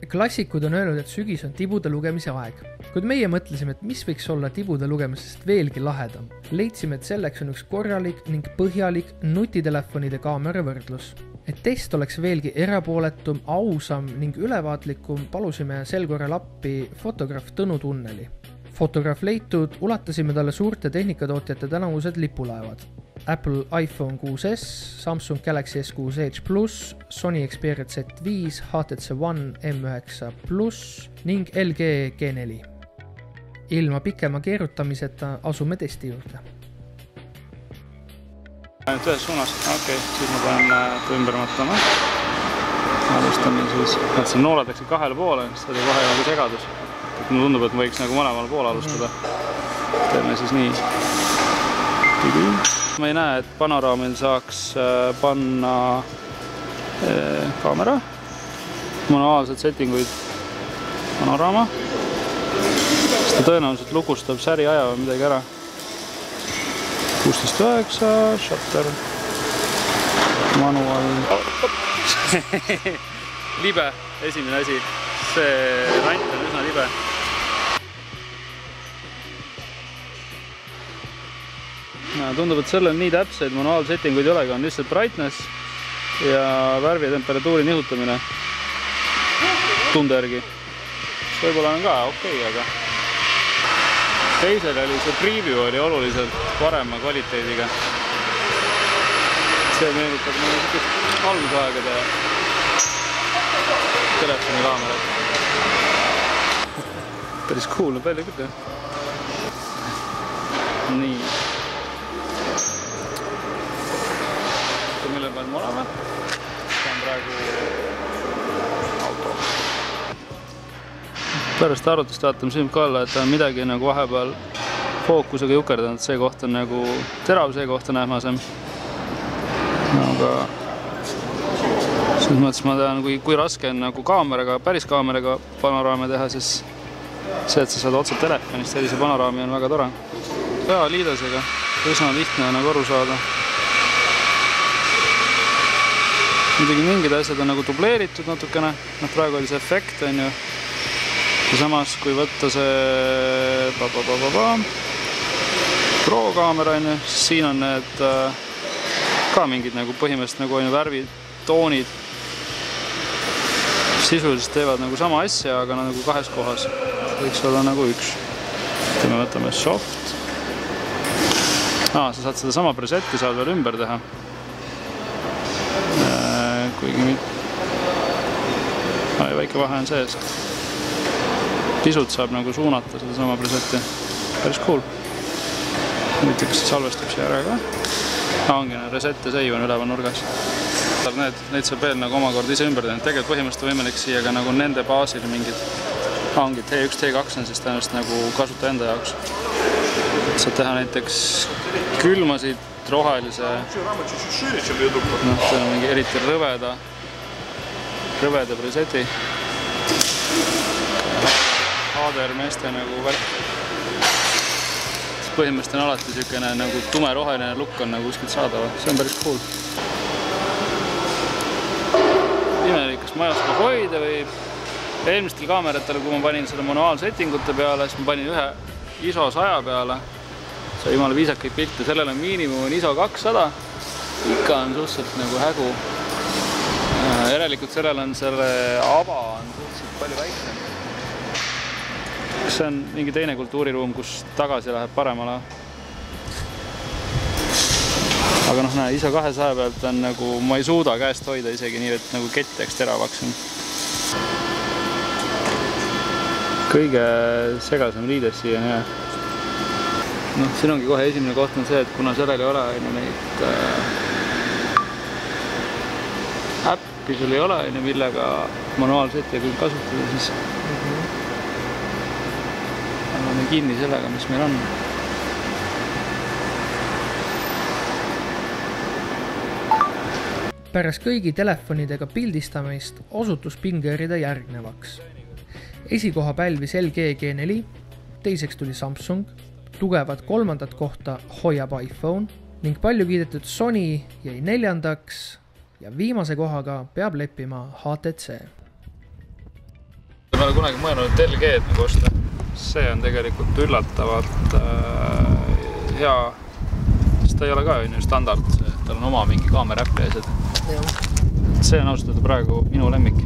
Klassikud on öelnud, et sügis on tibude lugemise aeg. Kuid meie mõtlesime, et mis võiks olla tibude lugemisest veelgi lahedam. Leidsime, et selleks on üks korralik ning põhjalik nutitelefonide kaamera võrdlus. Et test oleks veelgi erapooletum, ausam ning ülevaatlikum, palusime sel korral appi fotograaf Tõnu Tunneli. Fotograaf leitud, ulatasime talle suurte tehnikatootjate tänavused lipulaevad. Apple iPhone 6s, Samsung Galaxy S6 Edge Plus, Sony Xperia Z5, HTC One M9 Plus ning LG G4. Ilma pikema keerutamiseta asume testi juurde. Ainult ühes suunas, okei, siis ma panen ümber mõtlema. Alustame siis, et see nooletakse kahele poole, siis oli kohe nagu segadus. Mulle tundub, et ma võiks nagu mõlemal poole alustada. Teeme siis nii. Ma ei näe, et panoraamil saaks panna kaamera, manuaalsed settinguid panoraama. Seda tõenäoliselt lukustab säri aja või midagi ära. 16.9, shutter, manual. Libe, esimene asi. See rant on üsna libe. Tundub, et selle on nii täpseid manuaalsettinguid ei olegi, on lihtsalt brightness ja värvi ja temperatuuri nihutamine tunde järgi. Võib-olla on ka okei, aga teisel oli see preview oli oluliselt parema kvaliteediga. See meenutab mulle sellist algusaegade telefoni kaamerat. Päris cool on välja küll. Nii. Millel peal me oleme. See on praegu auto. Pärast arvutust vaatame siin ka alla, et on midagi nagu vahepeal fookusega jukerdanud. See koht on nagu terav, see koht on ähmasem. Aga selles mõttes ma tean, kui raske on nagu kaameraga, päris kaameraga panoraame teha, siis see, et sa saad otse telefonist sellise panoraami on väga tore. Hea liidasega, üsna lihtne nagu aru saada. Muidugi mingid asjad on nagu dubleeritud natukene, praegu oli see efekt, on ju. Ja samas, kui võtta see Pro kaamera, on ju, siis siin on need ka mingid nagu põhimõtteliselt nagu on ju värvitoonid. Sisuliselt teevad nagu sama asja, aga nagu kahes kohas. Võiks olla nagu üks. Me võtame soft. Sa saad seda sama presetti saad veel ümber teha. Kuigi väike vahe on sees. Pisut saab nagu suunata seda sama presetti. Päris cool. Nüüd üks salvestab siia ära ka. Ongi reset ja save on üleval nurgas. Neid saab veel nagu omakorda ise ümber teha. Tegelikult põhimõtteliselt võimalik siia ka nagu nende baasil mingid ongi T1, T2 on siis tõenäoliselt nagu kasuta enda jaoks. Saad teha näiteks külmasid, rohelise, see on mingi eriti rõveda preseti. HDR meeste nagu värk. Põhimõtteliselt on alati selline nagu tumeroheline lukk on nagu kuskilt saadava. See on päris cool. Imelik, kas ma ei oska hoida või eelmistel kaameratel, kui ma panin seda manuaalsettingute peale, siis ma panin ühe ISO 100 peale. Sai jumala viisakaid pilte, sellel on miinimum on ISO 200. Ikka on suhteliselt nagu hägu. Järelikult sellel on selle ava on suhteliselt palju väiksem. See on mingi teine kultuuriruum, kus tagasi läheb paremale. Aga noh, näe, ISO 200 pealt on nagu, ma ei suuda käest hoida isegi nii, et nagu kett jääks teravaks. Kõige segasem liides siia on hea. Noh, siin ongi kohe esimene koht on see, et kuna sellel ei ole neid äppi sul ei ole, millega manuaalselt ja kõik kasutada, siis anname kinni sellega, mis meil on. Pärast kõigi telefonidega pildistamist osutus pingerida järgnevaks. Esikoha pälvis LG G4, teiseks tuli Samsung, tugevad kolmandat kohta hoiab iPhone ning palju kiidetud Sony jäi neljandaks ja viimase kohaga peab leppima HTC. Ma olen kunagi mõelnud LG-d nagu osta. See on tegelikult üllatavalt hea, sest ta ei ole ka standard, tal on oma mingi kaamera äppi ja asjad. See on ausalt praegu minu lemmik.